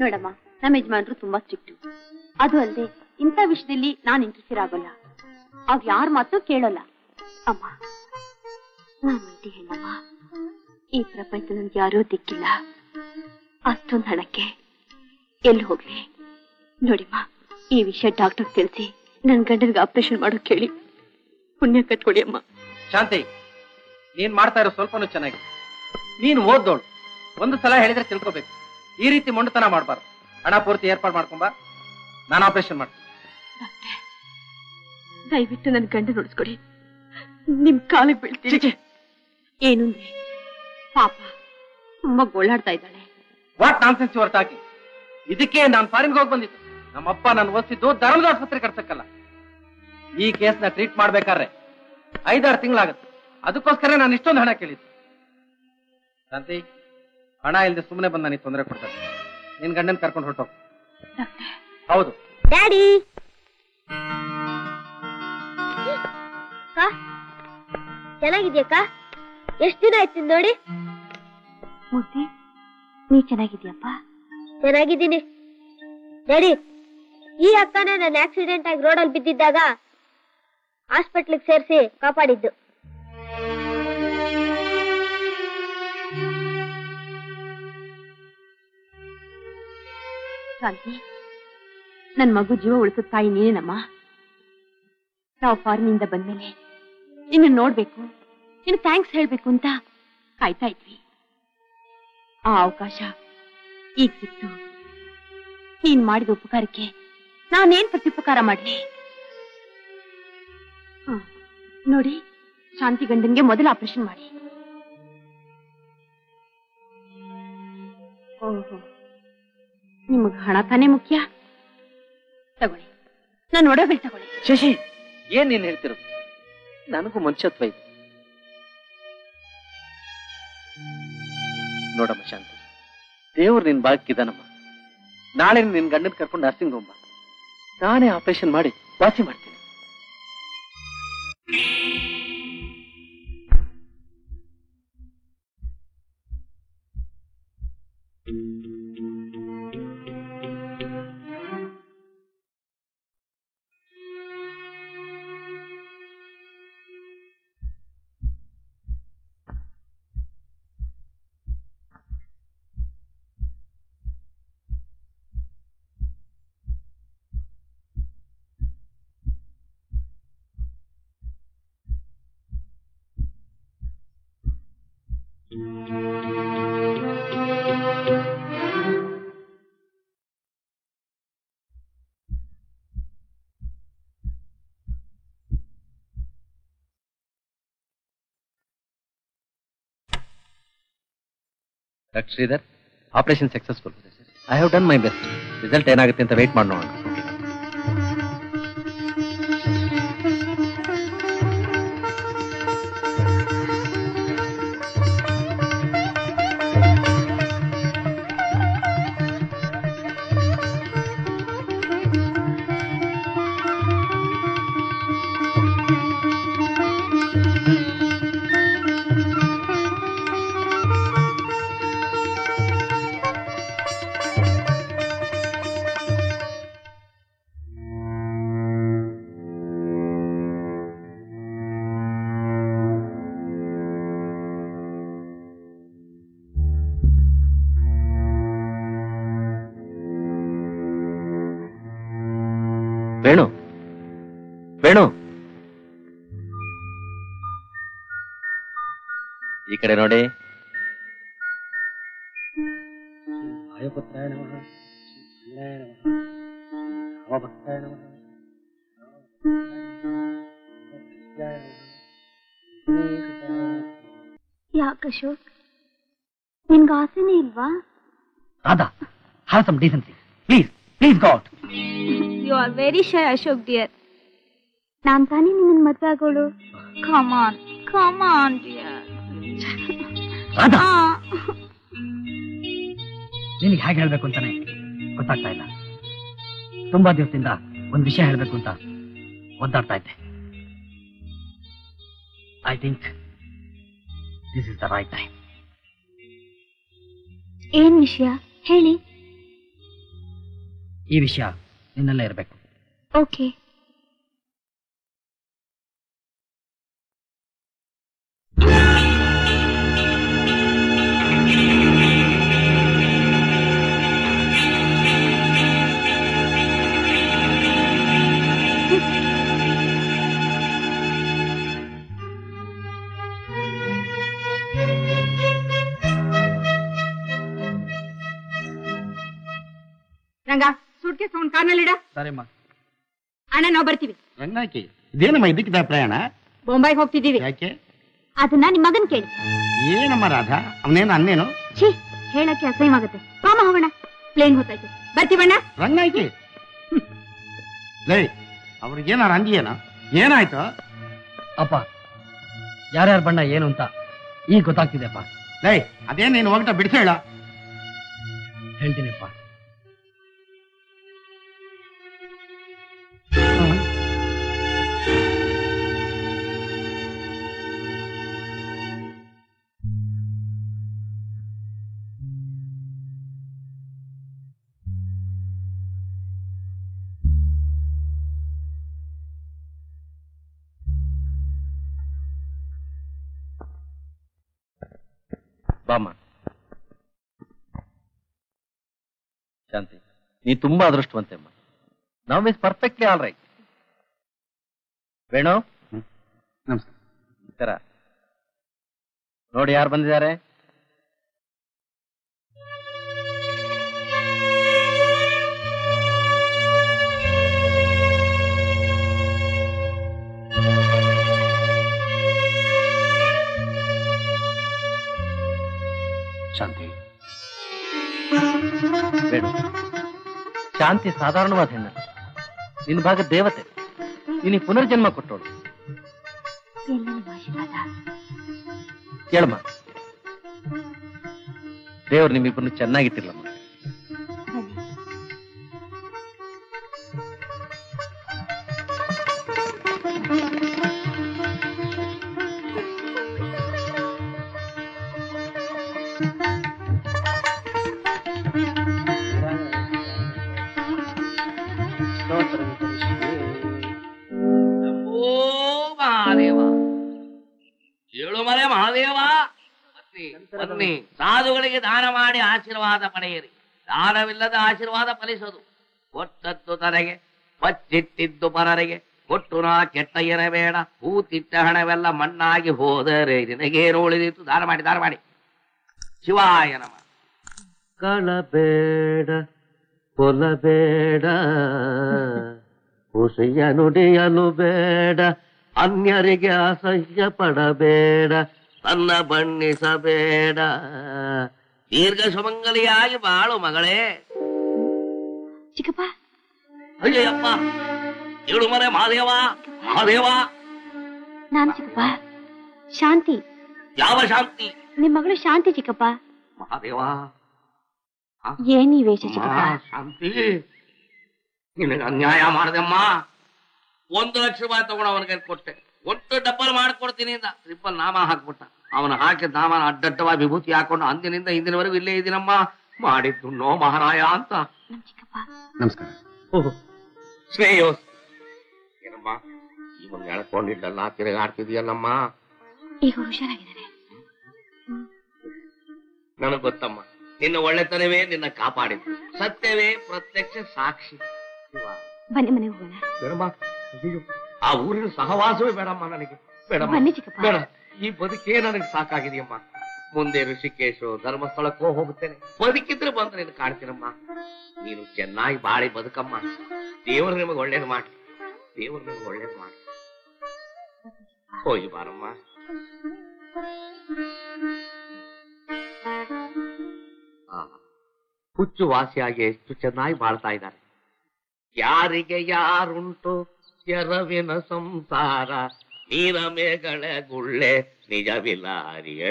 ನೋಡಮ್ಮ, ನಮ್ಮ ಯಜಮಾನ್ರು ತುಂಬಾ ಸ್ಟ್ರಿಕ್ಟ್. ಅದು ಅಲ್ಲದೆ ಇಂಥ ವಿಷಯದಲ್ಲಿ ನಾನು ಇಂಟ್ರೆಸ್ಟೆಡ್ ಆಗೋಲ್ಲ. ಅವ್ ಯಾರ ಮಾತು ಕೇಳೋಲ್ಲ. ಅಮ್ಮ, ನಾನು ಒಂಟಿ ಹೆಣ್ಣಮ್ಮ. ಈ ಪ್ರಪಂಚ ನನ್ಗೆ ಯಾರೂ ದಿಕ್ಕಿಲ್ಲ. ಅಷ್ಟೊಂದು ಹಣಕ್ಕೆ ಎಲ್ಲಿ ಹೋಗ್ಲಿ? ನೋಡಿಮ್ಮ, ಈ ವಿಷಯ ಡಾಕ್ಟರ್ ತಿಳಿಸಿ ನನ್ ಗಂಡನ್ಗೆ ಆಪರೇಷನ್ ಮಾಡೋ ಕೇಳಿ ಪುಣ್ಯ ಕಟ್ಕೊಡಿ ಅಮ್ಮ. ಶಾಂತಿ, ನೀನ್ ಮಾಡ್ತಾ ಇರೋ ಸ್ವಲ್ಪನೂ ಚೆನ್ನಾಗಿ. ನೀನ್ ಓದ್ದೋಳು, ಒಂದು ಸಲ ಹೇಳಿದ್ರೆ ತಿಳ್ಕೋಬೇಕು. ಈ ರೀತಿ ಮೊಂಡತನ ಮಾಡ್ಬಾರ್ದು. ಹಣ ಪೂರ್ತಿ ಏರ್ಪಾಡು ಮಾಡ್ಕೊಂಬ, ನಾನು ಆಪರೇಷನ್ ಮಾಡ್ತೀನಿ. ದಯವಿಟ್ಟು ನನ್ ಗಂಡ ನೋಡಿಸ್ಕೊಡಿ. ನಿಮ್ ಕಾಲಿಗೆ ಬೀಳ್ತೀನಿ. ಏನು ಪಾಪ ತುಂಬಾ ಗೋಳಾಡ್ತಾ ಇದ್ದಾಳೆ. What nonsense you are talking? ಇದಕ್ಕೆ ನಾನು ಫಾರಿನ್ಗೆ ಹೋಗಿ ಬಂದಿದ್ದು. ನಮ್ಮಪ್ಪ ನಾನು ಓದಿಸಿದ್ದು ಧರ್ಮದ ಆಸ್ಪತ್ರೆ ಕಟ್ಸಕ್ಕಲ್ಲ. ಈ ಕೇಸ್ನ ಟ್ರೀಟ್ ಮಾಡ್ಬೇಕಾದ್ರೆ 5-6 ತಿಂಗಳಾಗುತ್ತೆ. ಅದಕ್ಕೋಸ್ಕರ ನಾನು ಇಷ್ಟೊಂದು ಹಣ ಕೇಳಿದ್ದು. ಶಾಂತಿ, ಹಣ ಇಲ್ಲದೆ ಸುಮ್ಮನೆ ಬಂದ ನೀ ತೊಂದರೆ ಕೊಡ್ತಾರೆ. ನಿನ್ ಗಂಡನ್ ಕರ್ಕೊಂಡು ಹೊರಟೋಗು. ಹೌದು ಡ್ಯಾಡಿ. ಚೆನ್ನಾಗಿದ್ಯಕ್ಕ? ಎಷ್ಟು ದಿನ ಆಯ್ತು ನೋಡಿ. ಮೂರ್ತಿ, ನೀ ಚೆನ್ನಾಗಿದ್ಯಪ್ಪ? ಚೆನ್ನಾಗಿದ್ದೀನಿ ಡ್ಯಾಡಿ. ಈ ಅಕ್ಕನೇ ನನ್ನ ಆಕ್ಸಿಡೆಂಟ್ ಆಗಿ ರೋಡಲ್ಲಿ ಬಿದ್ದಿದ್ದಾಗ ಹಾಸ್ಪಿಟ್ಲಿಗೆ ಸೇರಿಸಿ ಕಾಪಾಡಿದ್ದು. ಶಾಂತಿ, ನನ್ ಮಗು ಜೀವ ಉಳಿಸೋ ತಾಯಿ ನೀನೇನಮ್ಮ. ನಾವು ಫಾರಿನಿಂದ ಬಂದ್ಮೇಲೆ ನಿನ್ನ ನೋಡ್ಬೇಕು, ನಿನ್ನ ಥ್ಯಾಂಕ್ಸ್ ಹೇಳ್ಬೇಕು ಅಂತ ಕಾಯ್ತಾ ಇದ್ವಿ. ಆ ಅವಕಾಶ ಈಗ ಸಿಕ್ತು. ನೀನ್ ಮಾಡಿದ ಉಪಕಾರಕ್ಕೆ ನಾನೇನ್ ಪ್ರತ್ಯುಪಕಾರ ಮಾಡ್ಲಿ? ನೋಡಿ, ಶಾಂತಿ ಗಂಡನ್ಗೆ ಮೊದಲು ಆಪರೇಷನ್ ಮಾಡಿ. ಓಹೋ, ನಿಮಗ್ ಹಣ ತಾನೇ ಮುಖ್ಯ? ತಗೊಳ್ಳಿ, ನಾನು ಒಡವೆಗಳು ತಗೊಳ್ಳಿ. ಶಶಿ, ಏನ್ ನೀನ್ ಹೇಳ್ತಿರೋದು? ನನಗೂ ಮನುಷ್ಯತ್ವ ಇದೆ. ನೋಡಮ್ಮ ಶಾಂತಿ, ದೇವ್ರು ನಿನ್ ಬಾಕಿದಾನಮ್ಮ. ನಾಳೆ ನಿನ್ ಗಂಡನ್ ಕರ್ಕೊಂಡು ನರ್ಸಿಂಗ್ ಹೋಮ್ ಬಾ. ನಾನೇ ಆಪರೇಷನ್ ಮಾಡಿ ವಾಸಿ ಮಾಡ್ತೀನಿ. Doctor Shridhar, operation successful. I have done my best. Result ಏನಾಗುತ್ತೆ ಅಂತ ವೇಟ್ ಮಾಡಿ ನೋಡೋಣ. ವೇಣು, ವೇಣು, ಈ ಕಡೆ ನೋಡಿ. ಯಾಕಶೋಕ್, ನಿನ್ಗೆ ಆಸೆನೇ ಇಲ್ವಾ? Radha, have some decency. Please go out. You are very shy, Ashok dear. ನಾನ್ ತಾನೇ ನಿನ್ನ ಮದ್ವೆ ಆಗೋಳು. Come on dear. ರಾಧಾ, ನಿನಗೆ ಹೇಗೆ ಹೇಳ್ಬೇಕು ಅಂತಾನೆ ಗೊತ್ತಾಗ್ತಾ ಇಲ್ಲ. ತುಂಬಾ ದಿವಸದಿಂದ ಒಂದು ವಿಷಯ ಹೇಳ್ಬೇಕು ಅಂತ ಒದ್ದಾಡ್ತಾ ಇದ್ದೆ. I think this is the right time. ಏನ್ ವಿಷಯ ಹೇಳಿ? ಈ ವಿಷಯ ನಿನ್ನಲ್ಲೇ ಇರಬೇಕು. ಓಕೆ. ರಂಗ, ಸೂಟ್ಕೇಸ್ ತಗೊಂಡ್ ಕಾರ್ನಲ್ಲಿಡ. ಸರಿಮ್ಮ. ಅಣ್ಣ, ನಾವು ಬರ್ತೀವಿ. ರಂಗಾಕಿ, ಇದೇನಮ್ಮ ಇದಕ್ಕಿದ ಪ್ರಯಾಣ? ಬೊಂಬೈಗೆ ಹೋಗ್ತಿದ್ದೀವಿ. ಯಾಕೆ? ಅದನ್ನ ನಿಮ್ ಮಗನ್ ಕೇಳಿ. ಏನಮ್ಮ ರಾಧಾ, ಅವನೇನು ಅನ್ನೇನು? ಛೀ, ಹೇಳಕ್ಕೆ ಅಸಹ್ಯವಾಗುತ್ತೆ. ಬಾಮ ಹೋಗೋಣ, ಪ್ಲೇನ್ ಹೊತ್ತಾಯ್ತು. ಬರ್ತೀವಣ್ಣ. ರಂಗಾಕಿ, ಲೈ ಅವ್ರಿಗೇನಾರ ಅಂದಿಯೇನ? ಏನಾಯ್ತು? ಅಪ್ಪ, ಯಾರ್ಯಾರ ಬಣ್ಣ ಏನು ಅಂತ ಈಗ ಗೊತ್ತಾಗ್ತಿದೆ ಅಪ್ಪ. ಲೈ ಅದೇನೇನು ಹೋಗ್ತಾ ಬಿಡಿಸೇಳ. ಹೇಳ್ತೀನಿಪ್ಪ. ಬಾಮ್ಮ. ಶಾಂತಿ, ನೀ ತುಂಬಾ ಅದೃಷ್ಟವಂತೆ ಅಮ್ಮ. Now is perfectly all right. Venu, ನಮಸ್ಕಾರ. ನೋಡಿ ಯಾರು ಬಂದಿದ್ದಾರೆ. ಶಾಂತಿ, ವೇಣು, ಶಾಂತಿ ಸಾಧಾರಣವಾದ ಹೆಣ್ಣು. ನಿನ್ನ ಭಾಗ ದೇವತೆ. ನಿನಗೆ ಪುನರ್ಜನ್ಮ ಕೊಟ್ಟೋಳು. ಕೇಳಮ್ಮ, ದೇವ್ರು ನಿಮ್ಮಿಬ್ಬರನ್ನು ಚೆನ್ನಾಗಿಟ್ಟಿರ್ಲಮ್ಮ. ಏಳುಮಲೆ ಮಹಾದೇವ, ಬನ್ನಿ, ಸಾಧುಗಳಿಗೆ ದಾನ ಮಾಡಿ ಆಶೀರ್ವಾದ ಪಡೆಯಿರಿ. ದಾನವಿಲ್ಲದ ಆಶೀರ್ವಾದ ಫಲಿಸದು. ಕೊಟ್ಟದ್ದು ತನಗೆ, ಬಚ್ಚಿಟ್ಟಿದ್ದು ಪರರಿಗೆ, ಕೊಟ್ಟು ನಾ ಕೆಟ್ಟ ಇರಬೇಡ. ಹೂತಿಟ್ಟ ಹಣವೆಲ್ಲ ಮಣ್ಣಾಗಿ ಹೋದರೆ ನಿನಗೇನು ಉಳಿದಿತ್ತು? ದಾನ ಮಾಡಿ, ದಾನ ಮಾಡಿ. ಶಿವಾಯ ನಮ. ಕಳಬೇಡ, ಕೊಲಬೇಡ, ಹುಸಿಯ ನುಡಿಯಲು ಬೇಡ, ಅನ್ಯರಿಗೆ ಅಸಹ್ಯ ಪಡಬೇಡ, ತನ್ನ ಬಣ್ಣಿಸಬೇಡ. ದೀರ್ಘ ಸುಮಂಗಲಿಯಾಗಿ ಬಾಳು ಮಗಳೇ. ಚಿಕ್ಕಪ್ಪ. ಅಯ್ಯಪ್ಪ, ಏಳುಮಲೆ ಮಹಾದೇವ, ಮಹಾದೇವ. ನಾನು ಚಿಕ್ಕಪ್ಪ. ಶಾಂತಿ. ಯಾವ ಶಾಂತಿ? ನಿಮ್ ಮಗಳು ಶಾಂತಿ ಚಿಕ್ಕಪ್ಪ. ಮಹಾದೇವ. ಏನಿ ವೇಷ ಚಿಕ್ಕಪ್ಪ? ಶಾಂತಿ, ನಿನಗೆ ಅನ್ಯಾಯ ಮಾಡದಮ್ಮ. 1 ಲಕ್ಷ ರೂಪಾಯಿ ತಗೊಂಡು ಅವನಿಗೆ ಕೊಟ್ಟೆ. ಒಟ್ಟು ಡಬ್ಬಲ್ ಮಾಡ್ಕೊಡ್ತೀನಿ ಅಂತ ಟ್ರಿಪ್ಪಲ್ ನಾಮ ಹಾಕ್ಬಿಟ್ಟ. ಅವನು ಹಾಕಿದ ನಾಮನ ಅಡ್ಡಡ್ಡವಾಗಿ ವಿಭೂತಿ ಹಾಕೊಂಡು ಅಂದಿನಿಂದ ಇಂದಿನವರೆಗೂ ಇಲ್ಲೇ ಇದ್ದೀನಮ್ಮ. ಮಾಡಿದ್ದು ನೋ ಮಹಾರಾಯ ಅಂತ. ನಮಸ್ಕಾರ. ಓಹ್, ಶ್ರೇಯೋಸ್. ಏನಮ್ಮ ಇವನ್ ಎಳ್ಕೊಂಡಿದ್ದಲ್ಲ, ತಿರುಗಾಡ್ತಿದೀಯಲ್ಲಮ್ಮ. ಈಗ ಹುಷಾರಾಗಿದ್ದಾರೆ. ನನಗ್ ಗೊತ್ತಮ್ಮ, ನಿನ್ನ ಒಳ್ಳೆತನವೇ ನಿನ್ನ ಕಾಪಾಡಿದ್ದು. ಸತ್ಯವೇ ಪ್ರತ್ಯಕ್ಷ ಸಾಕ್ಷಿ. ಬನ್ನಿ, ಮನೆಗೆ ಹೋಗೋಣ. ಬೇಡಮ್ಮ, ಆ ಊರಿನ ಸಹವಾಸವೇ ಬೇಡಮ್ಮ ನನಗೆ. ಬೇಡಮ್ಮ, ಬನ್ನಿ ಚಿಕ್ಕಪ್ಪ. ಬೇಡ. ಈ ಬದುಕೇ ನನಗೆ ಸಾಕಾಗಿದೆಯಮ್ಮ. ಮುಂದೆ ಋಷಿಕೇಶು ಧರ್ಮಸ್ಥಳಕ್ಕೂ ಹೋಗುತ್ತೇನೆ. ಬದುಕಿದ್ರೆ ಬಂದ್ರೆ ನೀನು ಕಾಡ್ತೀನಮ್ಮ. ನೀನು ಚೆನ್ನಾಗಿ ಬಾಳಿ ಬದುಕಮ್ಮ. ದೇವರು ನಿಮಗೆ ಒಳ್ಳೇದು ಮಾಡಿ, ದೇವರು ನಿಮಗೆ ಒಳ್ಳೇದು ಮಾಡಿ. ಹೋಗಿ ಬಾರಮ್ಮ. ಹುಚ್ಚು ವಾಸಿಯಾಗಿ ಎಷ್ಟು ಚೆನ್ನಾಗಿ ಬಾಳ್ತಾ ಇದ್ದಾರೆ. ಯಾರಿಗೆ ಯಾರುಂಟು ಎರವಿನ ಸಂಸಾರ, ನೀರ ಮೇಗಳ ಗುಳ್ಳೆ ನಿಜವಿಲ್ಲಾರಿಯ.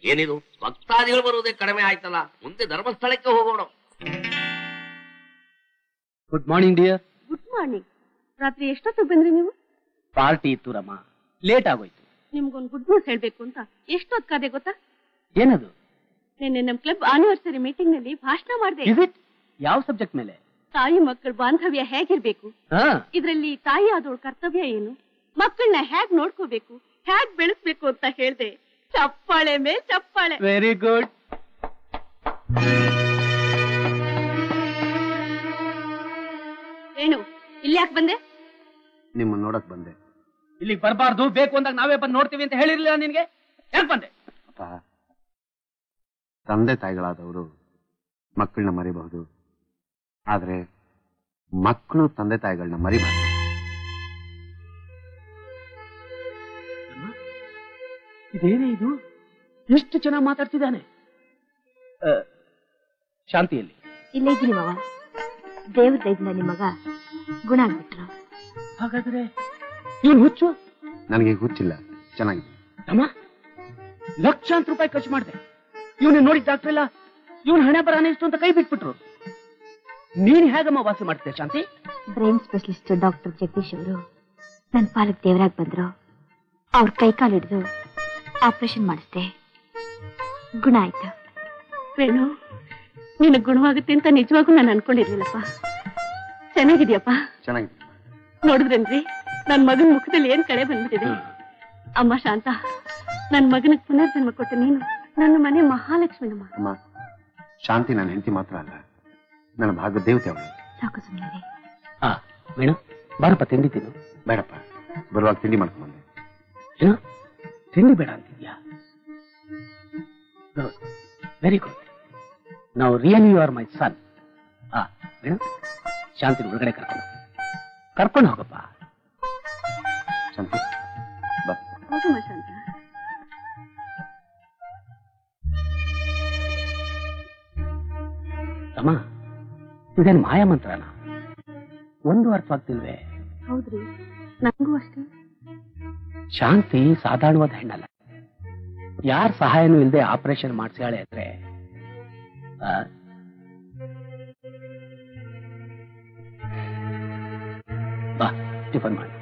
ಏನಿದು, ಭಕ್ತಾದಿಗಳು ಬರುವುದೇ ಕಡಿಮೆ ಆಯ್ತಲ್ಲ. ಮುಂದೆ ಧರ್ಮಸ್ಥಳಕ್ಕೆ ಹೋಗೋಣ. Good morning dear. Good morning. ರಾತ್ರಿ ಎಷ್ಟೊತ್ತಿಗೆ ಬಂದ್ರಿ ನೀವು? ಪಾರ್ಟಿ ಇತ್ತು ರಮ್ಮ, ಲೇಟ್ ಆಗೋಯ್ತು. ನಿಮ್ಗೊಂದು ಗುಡ್ ನ್ಯೂಸ್ ಹೇಳ್ಬೇಕು ಅಂತ ಎಷ್ಟೊತ್ತು ಕಾದೆ ಗೊತ್ತಾ? ಏನದು? ನಿನ್ನೆ ನಮ್ ಕ್ಲಬ್ ಆನಿವರ್ಸರಿ ಮೀಟಿಂಗ್ ನಲ್ಲಿ ಭಾಷಣ ಮಾಡಿದೆ. ಯಾವ ಸಬ್ಜೆಕ್ಟ್ ಮೇಲೆ? ತಾಯಿ ಮಕ್ಕಳ ಬಾಂಧವ್ಯ ಹೇಗಿರ್ಬೇಕು, ಇದ್ರಲ್ಲಿ ತಾಯಿ ಆದವಳ ಕರ್ತವ್ಯ ಏನು, ಮಕ್ಕಳನ್ನ ಹೇಗ್ ನೋಡ್ಕೋಬೇಕು, ಹೇಗ್ ಬೆಳೆಸ್ಬೇಕು ಅಂತ ಹೇಳ್ದೆ. ಚಪ್ಪಾಳೆ ಮೇಲ್ ಚಪ್ಪಾಳೆ. Very good. ಏನು ಇಲ್ಲಿ ಯಾಕೆ ಬಂದೆ? ನಿಮ್ಮನ್ನ ನೋಡಕ್ ಬಂದೆ. ಇಲ್ಲಿಗೆ ಬರಬಾರ್ದು, ಬೇಕು ಅಂದಾಗ ನಾವೇ ಬಂದು ನೋಡ್ತೀವಿ ಅಂತ ಹೇಳಿರ್ಲಿಲ್ಲ ನಿನ್ಗೆ? ಯಾಕೆ ಬಂದೆ? ತಂದೆ ತಾಯಿಗಳಾದವರು ಮಕ್ಕಳನ್ನ ಮರಿಬಹುದು, ಆದ್ರೆ ಮಕ್ಕಳು ತಂದೆ ತಾಯಿಗಳನ್ನ ಮರಿಬಾರ್ದು. ಇದೇನೇ ಇದು? ಎಷ್ಟು ಚೆನ್ನಾಗಿ ಮಾತಾಡ್ತಿದ್ದಾನೆ. ಶಾಂತಿಯಲ್ಲಿ ಇಲ್ಲೇ ಇದ್ದೀನಿ ಮಾವ. ದೇವ್ರ ದಯದಿಂದ ನಿಮ್ಮ ಮಗ ಗುಣ ಆಗ್ಬಿಟ್ರು. ಹಾಗಾದ್ರೆ ಇವನು ಹುಚ್ಚು? ನನಗೆ ಹುಚ್ಚಿಲ್ಲ, ಚೆನ್ನಾಗಿದೆ. ಅಮ್ಮ, ಲಕ್ಷಾಂತರ ರೂಪಾಯಿ ಖರ್ಚು ಮಾಡಿದೆ. ಇವನು ನೋಡಿ ಡಾಕ್ಟರ್ ಎಲ್ಲ ಇವನ್ ಹಣೆ ಬರಾನೆ ಇಷ್ಟು ಅಂತ ಕೈ ಬಿಟ್ಬಿಟ್ರು. ನೀನ್ ಹೇಗಮ್ಮ ವಾಸಿ ಮಾಡ್ತೀಯ ಶಾಂತಿ? ಬ್ರೈನ್ ಸ್ಪೆಷಲಿಸ್ಟ್ ಡಾಕ್ಟರ್ ಜಗದೀಶ್ ಅವರು ನನ್ನ ಪಾಲಕ್ ದೇವರಾಗಿ ಬಂದ್ರು. ಅವ್ರ ಕೈ ಕಾಲು ಹಿಡಿದು ಆಪರೇಷನ್ ಮಾಡಿಸ್ದೆ, ಗುಣ ಆಯ್ತು. ವೇಣು, ನಿನಗೆ ಗುಣವಾಗುತ್ತೆ ಅಂತ ನಿಜವಾಗೂ ನಾನು ಅನ್ಕೊಂಡಿರ್ಲಿಲ್ಲಪ್ಪ. ಚೆನ್ನಾಗಿದ್ಯಪ್ಪ? ಚೆನ್ನಾಗಿದೆ. ನೋಡಿದ್ರೇನ್ರಿ ನನ್ ಮಗನ ಮುಖದಲ್ಲಿ ಏನ್ ಕಳೆ ಬಂದ್ಬಿಟ್ಟಿದೆ. ಅಮ್ಮ ಶಾಂತ, ನನ್ ಮಗನಿಗೆ ಪುನರ್ಜನ್ಮ ಕೊಟ್ಟ ನೀನು ನನ್ನ ಮನೆ ಮಹಾಲಕ್ಷ್ಮಿನಮ್ಮ. ಅಮ್ಮ, ಶಾಂತಿ ನನ್ನ ಹೆಂಡತಿ ಮಾತ್ರ ಅಲ್ಲ, ನನ್ನ ಭಾಗದ ದೇವತೆ ಅವಳು. ಸಾಕು ಸುಮ್ಮನೆ. ಮೇಡಮ್, ಬಾರಪ್ಪ ತಿಂಡಿ ತಿನ್ನು. ಬೇಡಪ್ಪ, ಬರುವಾಗ ತಿಂಡಿ ಮಾಡ್ಕೊಂಡ್ಬಂದೆ. ಏನು ತಿಂಡಿ ಬೇಡ ಅಂತಿದ್ಯಾ? Very good. ನಾವು really you are my son. Madam, Shanti ಒಳಗಡೆ ಕರ್ಕೊಂಡು ಹೋಗಪ್ಪ. ಶಾಂತಿ ಬಾ. ಶಾಂತ, ಅಮ್ಮ, ಇದೇನು ಮಾಯ ಮಂತ್ರನ? ಒಂದು ಅರ್ಥವಾಗ್ತಿಲ್ವೇ? ಹೌದ್ರಿ, ನಂಗೂ ಅಷ್ಟೇ. ಶಾಂತಿ ಸಾಧಾರಣವಾದ ಹೆಣ್ಣಲ್ಲ. ಯಾರ ಸಹಾಯನೂ ಇಲ್ಲದೆ ಆಪರೇಷನ್ ಮಾಡಿಸ್ಯಾಳೆ ಅಂದ್ರೆ ಬಾ ಟಿಫನ್ ಮಾಡಿ.